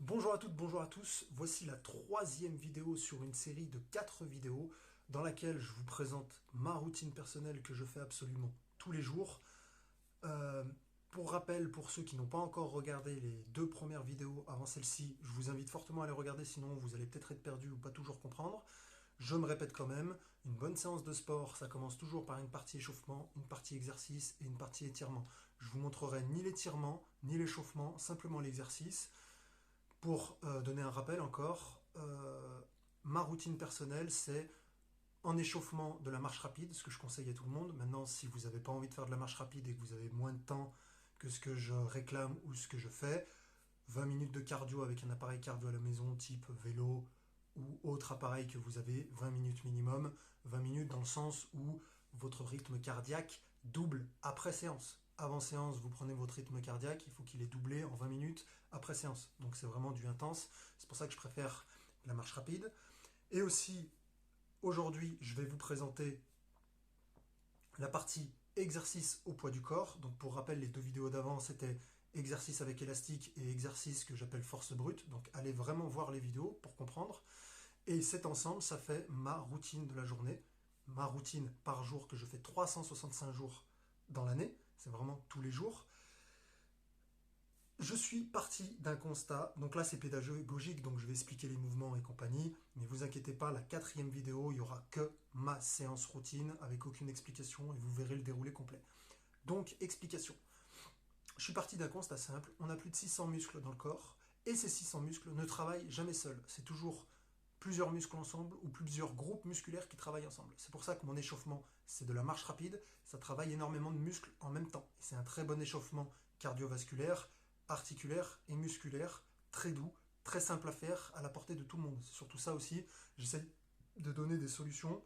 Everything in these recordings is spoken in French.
Bonjour à toutes, bonjour à tous. Voici la troisième vidéo sur une série de 4 vidéos dans laquelle je vous présente ma routine personnelle que je fais absolument tous les jours. Euh, pour rappel, pour ceux qui n'ont pas encore regardé les 2 premières vidéos avant celle-ci, je vous invite fortement à les regarder, sinon vous allez peut-être être perdu ou pas toujours comprendre. Je me répète quand même, une bonne séance de sport, ça commence toujours par une partie échauffement, une partie exercice et une partie étirement. Je vous montrerai ni l'étirement, ni l'échauffement, simplement l'exercice. Pour donner un rappel encore, ma routine personnelle, c'est en échauffement de la marche rapide, ce que je conseille à tout le monde. Maintenant, si vous n'avez pas envie de faire de la marche rapide et que vous avez moins de temps que ce que je réclame ou ce que je fais, 20 minutes de cardio avec un appareil cardio à la maison, type vélo ou autre appareil que vous avez, 20 minutes minimum, 20 minutes dans le sens où votre rythme cardiaque double après séance. Avant séance, vous prenez votre rythme cardiaque, il faut qu'il est doublé en 20 minutes après séance. Donc c'est vraiment du intense. C'est pour ça que je préfère la marche rapide. Et aussi, aujourd'hui, je vais vous présenter la partie exercice au poids du corps. Donc pour rappel, les 2 vidéos d'avant, c'était exercice avec élastique et exercice que j'appelle force brute. Donc allez vraiment voir les vidéos pour comprendre. Et cet ensemble, ça fait ma routine de la journée, ma routine par jour que je fais 365 jours dans l'année. C'est vraiment tous les jours. Je suis parti d'un constat, donc là c'est pédagogique, donc je vais expliquer les mouvements et compagnie, mais vous inquiétez pas, la 4e vidéo, il n'y aura que ma séance routine avec aucune explication et vous verrez le déroulé complet. Donc, explication. Je suis parti d'un constat simple, on a plus de 600 muscles dans le corps, et ces 600 muscles ne travaillent jamais seuls. C'est toujours plusieurs muscles ensemble ou plusieurs groupes musculaires qui travaillent ensemble. C'est pour ça que mon échauffement, c'est de la marche rapide, ça travaille énormément de muscles en même temps. Et c'est un très bon échauffement cardiovasculaire, articulaire et musculaire, très doux, très simple à faire, à la portée de tout le monde. C'est surtout ça aussi, j'essaie de donner des solutions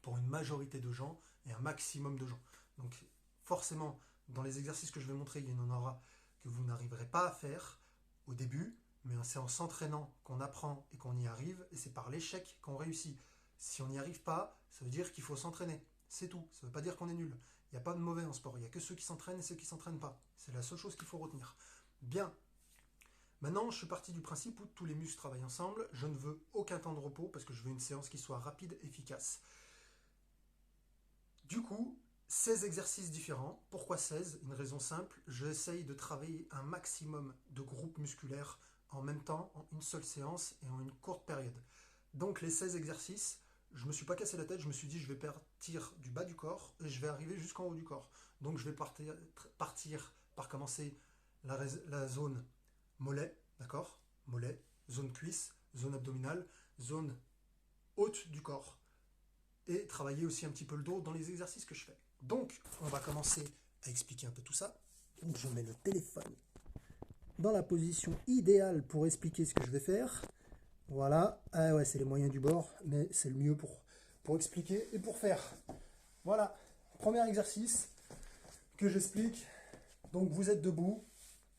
pour une majorité de gens et un maximum de gens. Donc forcément, dans les exercices que je vais montrer, il y en aura que vous n'arriverez pas à faire au début, mais c'est en s'entraînant qu'on apprend et qu'on y arrive, et c'est par l'échec qu'on réussit. Si on n'y arrive pas, ça veut dire qu'il faut s'entraîner. C'est tout. Ça ne veut pas dire qu'on est nul. Il n'y a pas de mauvais en sport. Il n'y a que ceux qui s'entraînent et ceux qui ne s'entraînent pas. C'est la seule chose qu'il faut retenir. Bien. Maintenant, je suis parti du principe où tous les muscles travaillent ensemble. Je ne veux aucun temps de repos parce que je veux une séance qui soit rapide, efficace. Du coup, 16 exercices différents. Pourquoi 16? Une raison simple, j'essaye de travailler un maximum de groupes musculaires en même temps, en une seule séance et en une courte période. Donc les 16 exercices, je ne me suis pas cassé la tête, je me suis dit je vais partir du bas du corps et je vais arriver jusqu'en haut du corps. Donc je vais partir par commencer la zone mollet, d'accord? Mollet, zone cuisse, zone abdominale, zone haute du corps et travailler aussi un petit peu le dos dans les exercices que je fais. Donc, on va commencer à expliquer un peu tout ça. Donc, je mets le téléphone dans la position idéale pour expliquer ce que je vais faire. Voilà. Ah ouais, c'est les moyens du bord, mais c'est le mieux pour expliquer et pour faire. Voilà. Premier exercice que j'explique. Donc, vous êtes debout.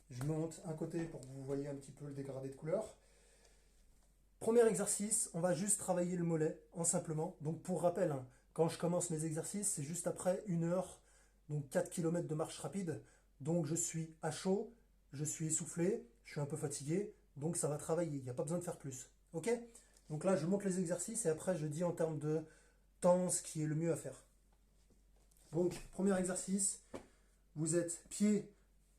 Je monte un côté pour que vous voyez un petit peu le dégradé de couleur. Premier exercice, on va juste travailler le mollet, en simplement. Donc pour rappel, hein, quand je commence mes exercices, c'est juste après 1 heure, donc 4 km de marche rapide. Donc je suis à chaud, je suis essoufflé, je suis un peu fatigué, donc ça va travailler, il n'y a pas besoin de faire plus. Ok? Donc là, je monte les exercices et après, je dis en termes de temps ce qui est le mieux à faire. Donc, premier exercice, vous êtes pied,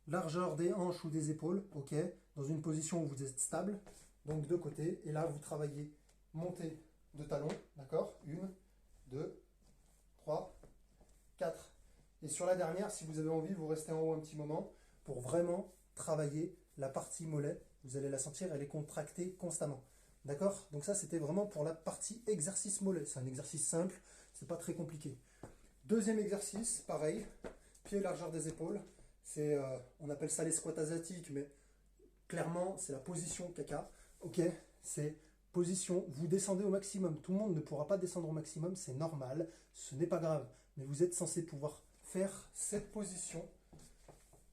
largeur des hanches ou des épaules, ok, dans une position où vous êtes stable, donc de côté, et là vous travaillez montée de talons, d'accord, 1, 2, 3, 4. Et sur la dernière, si vous avez envie, vous restez en haut un petit moment pour vraiment travailler la partie mollet. Vous allez la sentir, elle est contractée constamment. D'accord? Donc ça, c'était vraiment pour la partie exercice mollet. C'est un exercice simple, c'est pas très compliqué. Deuxième exercice, pareil, pied largeur des épaules. On appelle ça les squats asiatiques, mais clairement, c'est la position caca. Ok, c'est position, vous descendez au maximum. Tout le monde ne pourra pas descendre au maximum, c'est normal, ce n'est pas grave. Mais vous êtes censé pouvoir faire cette position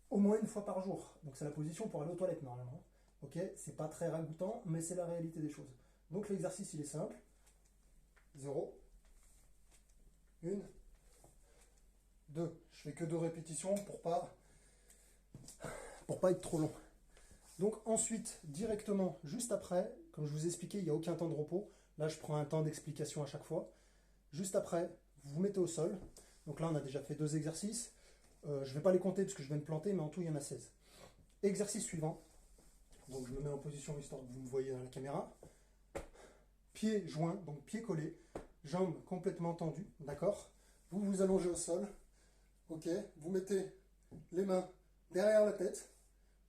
au moins une fois par jour. Donc c'est la position pour aller aux toilettes normalement. Ok, c'est pas très ragoûtant, mais c'est la réalité des choses. Donc l'exercice, il est simple. 0, 1, 2. Je fais que 2 répétitions pour pas être trop long. Donc ensuite, directement, juste après, comme je vous ai expliqué, il n'y a aucun temps de repos. Là, je prends un temps d'explication à chaque fois. Juste après, vous vous mettez au sol. Donc là, on a déjà fait 2 exercices. Je ne vais pas les compter parce que je vais me planter, mais en tout, il y en a 16. Exercice suivant. Donc je me mets en position histoire que vous me voyez dans la caméra. Pieds joints, donc pieds collés, jambes complètement tendues, d'accord? Vous vous allongez au sol, ok? Vous mettez les mains derrière la tête,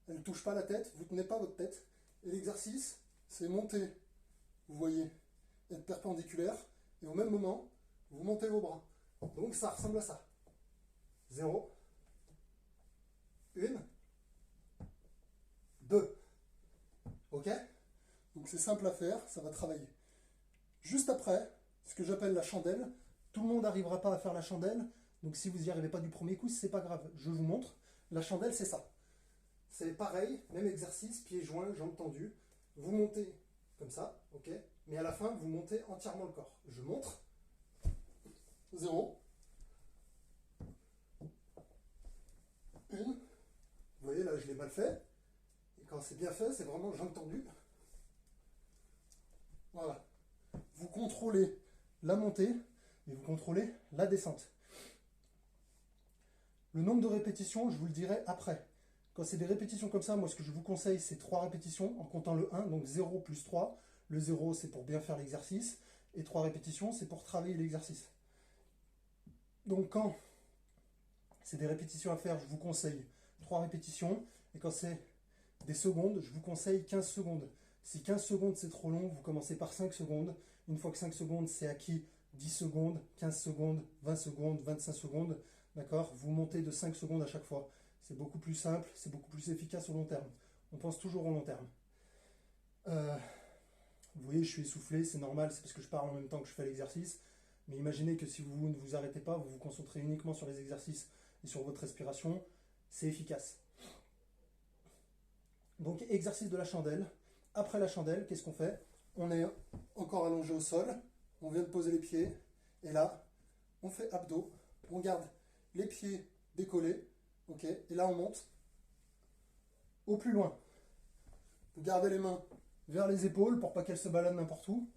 elles ne touchent pas la tête, vous ne tenez pas votre tête. Et l'exercice, c'est monter, vous voyez, être perpendiculaire, et au même moment, vous montez vos bras. Donc ça ressemble à ça. 0, 1, 2. Ok? Donc c'est simple à faire, ça va travailler. Juste après, ce que j'appelle la chandelle, tout le monde n'arrivera pas à faire la chandelle, donc si vous n'y arrivez pas du premier coup, c'est pas grave, je vous montre. La chandelle, c'est ça. C'est pareil, même exercice, pieds joints, jambes tendues. Vous montez comme ça, ok? Mais à la fin, vous montez entièrement le corps. Je montre. 0. 1. Vous voyez, là, je l'ai mal fait. Et quand c'est bien fait, c'est vraiment jambes tendues. Voilà. Vous contrôlez la montée et vous contrôlez la descente. Le nombre de répétitions, je vous le dirai après. Quand c'est des répétitions comme ça, moi ce que je vous conseille, c'est 3 répétitions en comptant le 1, donc 0 plus 3. Le 0, c'est pour bien faire l'exercice. Et 3 répétitions, c'est pour travailler l'exercice. Donc quand c'est des répétitions à faire, je vous conseille 3 répétitions. Et quand c'est des secondes, je vous conseille 15 secondes. Si 15 secondes c'est trop long, vous commencez par 5 secondes. Une fois que 5 secondes c'est acquis, 10 secondes, 15 secondes, 20 secondes, 25 secondes. D'accord? Vous montez de 5 secondes à chaque fois. C'est beaucoup plus simple, c'est beaucoup plus efficace au long terme. On pense toujours au long terme. Vous voyez, je suis essoufflé, c'est normal, c'est parce que je parle en même temps que je fais l'exercice. Mais imaginez que si vous ne vous arrêtez pas, vous vous concentrez uniquement sur les exercices et sur votre respiration, c'est efficace. Donc, exercice de la chandelle. Après la chandelle, qu'est-ce qu'on fait? On est encore allongé au sol, on vient de poser les pieds, et là, on fait abdos, on garde les pieds décollés, ok? Et là, on monte au plus loin. Vous gardez les mains vers les épaules pour pas qu'elles se baladent n'importe où.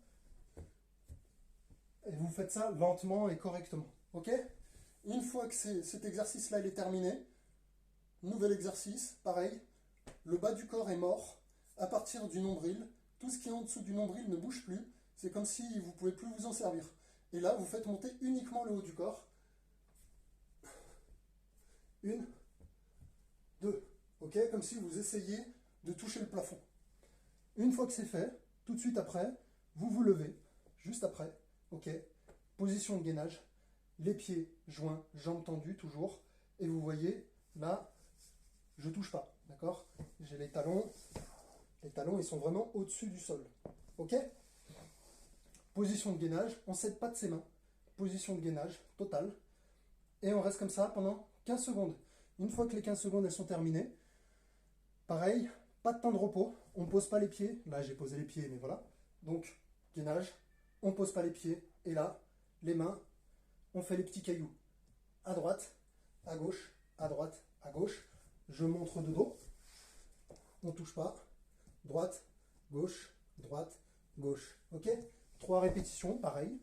Et vous faites ça lentement et correctement, ok? Une fois que cet exercice-là il est terminé, nouvel exercice, pareil, le bas du corps est mort à partir du nombril. Tout ce qui est en dessous du nombril ne bouge plus. C'est comme si vous ne pouvez plus vous en servir. Et là, vous faites monter uniquement le haut du corps. 1, 2. Ok? Comme si vous essayiez de toucher le plafond. Une fois que c'est fait, tout de suite après, vous vous levez. Juste après. Ok? Position de gainage. Les pieds joints, jambes tendues toujours. Et vous voyez, là, je ne touche pas. D'accord? J'ai les talons. Les talons, ils sont vraiment au-dessus du sol. Ok? Position de gainage, on ne cède pas de ses mains. Position de gainage totale. Et on reste comme ça pendant 15 secondes. Une fois que les 15 secondes elles sont terminées, pareil, pas de temps de repos. On ne pose pas les pieds. Là, j'ai posé les pieds, mais voilà. Donc, gainage, on ne pose pas les pieds. Et là, les mains, on fait les petits cailloux. À droite, à gauche, à droite, à gauche. Je montre de dos. On ne touche pas. Droite, gauche, droite, gauche. Ok? 3 répétitions, pareil.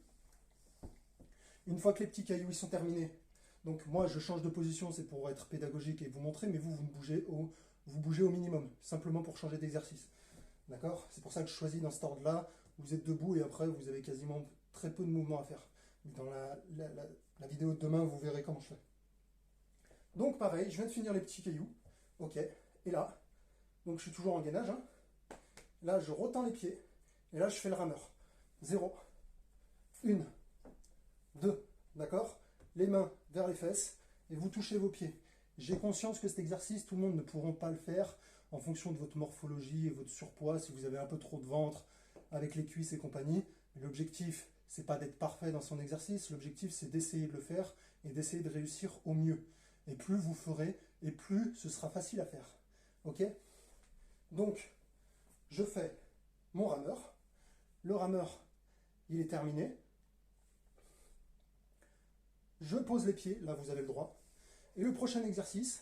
Une fois que les petits cailloux ils sont terminés, donc moi je change de position, c'est pour être pédagogique et vous montrer, mais vous bougez au minimum, simplement pour changer d'exercice. D'accord? C'est pour ça que je choisis dans cet ordre-là. Vous êtes debout et après vous avez quasiment très peu de mouvements à faire. Dans la vidéo de demain, vous verrez comment je fais. Donc pareil, je viens de finir les petits cailloux. Ok, et là, donc je suis toujours en gainage. Hein. Là, je retends les pieds. Et là, je fais le rameur. 0, 1, 2, d'accord? Les mains vers les fesses et vous touchez vos pieds. J'ai conscience que cet exercice, tout le monde ne pourra pas le faire en fonction de votre morphologie et votre surpoids, si vous avez un peu trop de ventre avec les cuisses et compagnie. L'objectif, c'est pas d'être parfait dans son exercice, l'objectif c'est d'essayer de le faire et d'essayer de réussir au mieux. Et plus vous ferez, et plus ce sera facile à faire. Ok? Donc, je fais mon rameur. Le rameur, il est terminé. Je pose les pieds, là vous avez le droit. Et le prochain exercice,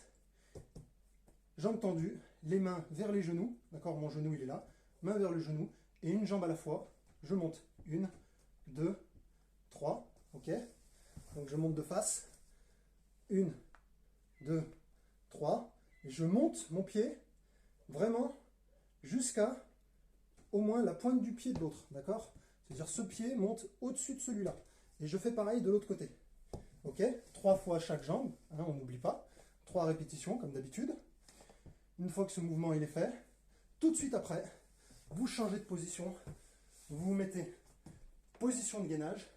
jambes tendues, les mains vers les genoux, d'accord, mon genou il est là, main vers le genou, et une jambe à la fois, je monte, 1, 2, 3, ok, donc je monte de face, 1, 2, 3, et je monte mon pied, vraiment, jusqu'à au moins la pointe du pied de l'autre, d'accord, c'est-à-dire ce pied monte au-dessus de celui-là, et je fais pareil de l'autre côté, ok, 3 fois chaque jambe, hein, on n'oublie pas, 3 répétitions comme d'habitude. Une fois que ce mouvement il est fait, tout de suite après, vous changez de position, vous vous mettez position de gainage.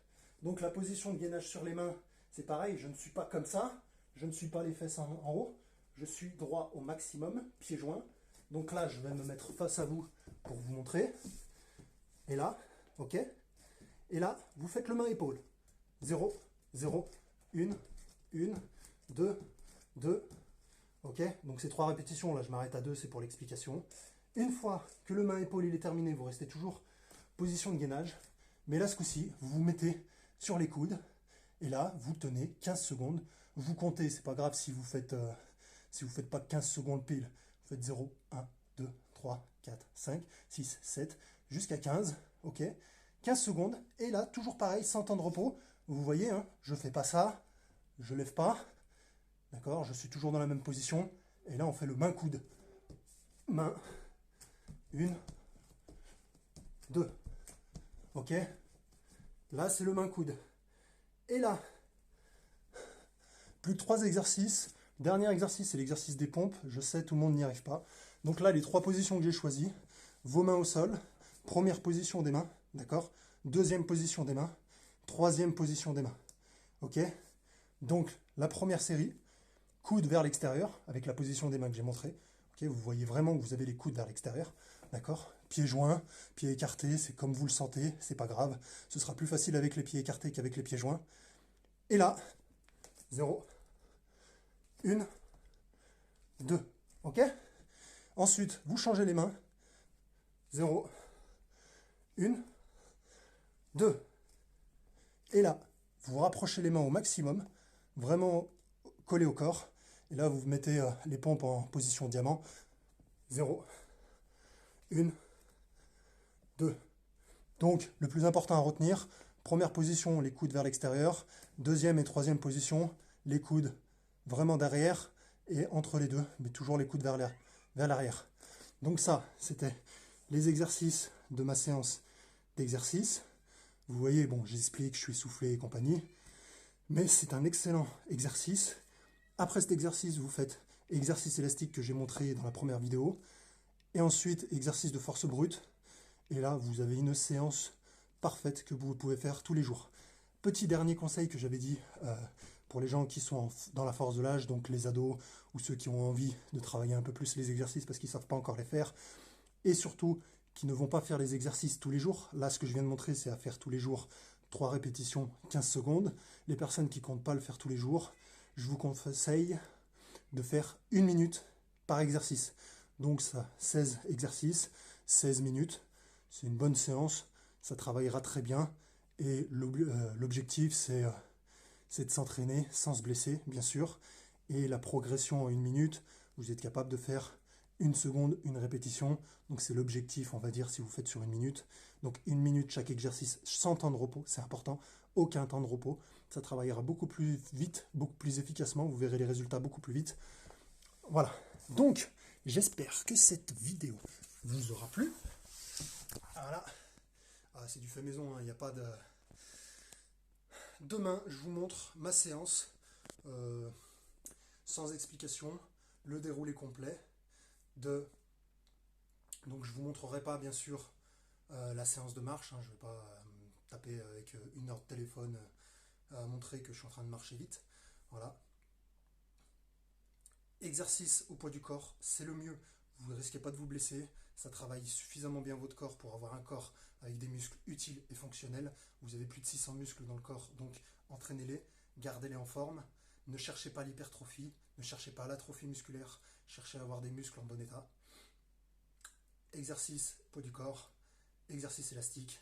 Donc la position de gainage sur les mains, c'est pareil, je ne suis pas comme ça, je ne suis pas les fesses en haut, je suis droit au maximum, pieds joints. Donc là, je vais me mettre face à vous pour vous montrer. Et là, ok. Et là, vous faites le main-épaule. 0, 0, 1, 1, 2, 2. Ok, donc ces 3 répétitions, là je m'arrête à 2, c'est pour l'explication. Une fois que le main-épaule il est terminé, vous restez toujours position de gainage. Mais là, ce coup-ci, vous vous mettez sur les coudes. Et là, vous tenez 15 secondes. Vous comptez, c'est pas grave si vous faites pas 15 secondes pile. Vous faites 0, 1, 2, 3, 4, 5, 6, 7, jusqu'à 15. Ok, 15 secondes. Et là, toujours pareil, sans temps de repos. Vous voyez, hein, je fais pas ça, je lève pas. D'accord, je suis toujours dans la même position. Et là, on fait le main-coude. Main. 1, 2. Ok. Là, c'est le main-coude. Et là, plus que 3 exercices. Dernier exercice, c'est l'exercice des pompes. Je sais, tout le monde n'y arrive pas. Donc là, les 3 positions que j'ai choisies. Vos mains au sol. Première position des mains. D'accord. Deuxième position des mains. Troisième position des mains. Ok. Donc, la première série. Coude vers l'extérieur, avec la position des mains que j'ai montrée. Okay, vous voyez vraiment que vous avez les coudes vers l'extérieur. D'accord. Pieds joints, pieds écartés, c'est comme vous le sentez, c'est pas grave. Ce sera plus facile avec les pieds écartés qu'avec les pieds joints. Et là, 0, 1, 2. Ok. Ensuite, vous changez les mains. 0, 1, 2. Et là, vous rapprochez les mains au maximum, vraiment collés au corps. Et là, vous mettez les pompes en position diamant. 0, 1, 2. Donc, le plus important à retenir, première position, les coudes vers l'extérieur. Deuxième et troisième position, les coudes vraiment derrière et entre les deux, mais toujours les coudes vers l'arrière. Donc ça, c'était les exercices de ma séance d'exercice. Vous voyez, bon, j'explique, je suis soufflé et compagnie. Mais c'est un excellent exercice. Après cet exercice, vous faites exercice élastique que j'ai montré dans la première vidéo. Et ensuite, exercice de force brute. Et là, vous avez une séance parfaite que vous pouvez faire tous les jours. Petit dernier conseil que j'avais dit pour les gens qui sont dans la force de l'âge, donc les ados ou ceux qui ont envie de travailler un peu plus les exercices parce qu'ils ne savent pas encore les faire. Et surtout, qui ne vont pas faire les exercices tous les jours. Là, ce que je viens de montrer, c'est à faire tous les jours 3 répétitions, 15 secondes. Les personnes qui ne comptent pas le faire tous les jours, je vous conseille de faire 1 minute par exercice. Donc ça, 16 exercices, 16 minutes. C'est une bonne séance, ça travaillera très bien. Et l'objectif, c'est de s'entraîner sans se blesser, bien sûr. Et la progression en 1 minute, vous êtes capable de faire 1 seconde, une répétition. Donc c'est l'objectif, on va dire, si vous faites sur 1 minute. Donc 1 minute chaque exercice, sans temps de repos, c'est important. Aucun temps de repos. Ça travaillera beaucoup plus vite, beaucoup plus efficacement. Vous verrez les résultats beaucoup plus vite. Voilà. Donc, j'espère que cette vidéo vous aura plu. Voilà. Ah, c'est du fait maison, il n'y a pas de... Demain, je vous montre ma séance sans explication, le déroulé complet de... Donc, je ne vous montrerai pas, bien sûr, la séance de marche. Hein, je ne vais pas taper avec 1 heure de téléphone à montrer que je suis en train de marcher vite. Voilà. Exercice au poids du corps, c'est le mieux. Vous ne risquez pas de vous blesser. Ça travaille suffisamment bien votre corps pour avoir un corps avec des muscles utiles et fonctionnels. Vous avez plus de 600 muscles dans le corps, donc entraînez-les, gardez-les en forme. Ne cherchez pas l'hypertrophie, ne cherchez pas l'atrophie musculaire, cherchez à avoir des muscles en bon état. Exercice poids du corps, exercice élastique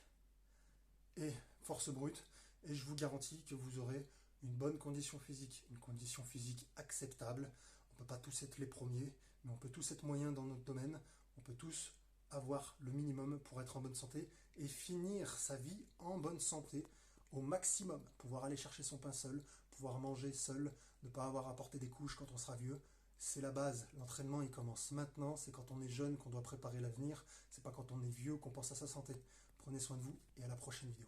et force brute. Et je vous garantis que vous aurez une bonne condition physique acceptable. On ne peut pas tous être les premiers, mais on peut tous être moyens dans notre domaine, on peut tous avoir le minimum pour être en bonne santé et finir sa vie en bonne santé au maximum. Pouvoir aller chercher son pain seul, pouvoir manger seul, ne pas avoir à porter des couches quand on sera vieux. C'est la base. L'entraînement, il commence maintenant. C'est quand on est jeune qu'on doit préparer l'avenir. C'est pas quand on est vieux qu'on pense à sa santé. Prenez soin de vous et à la prochaine vidéo.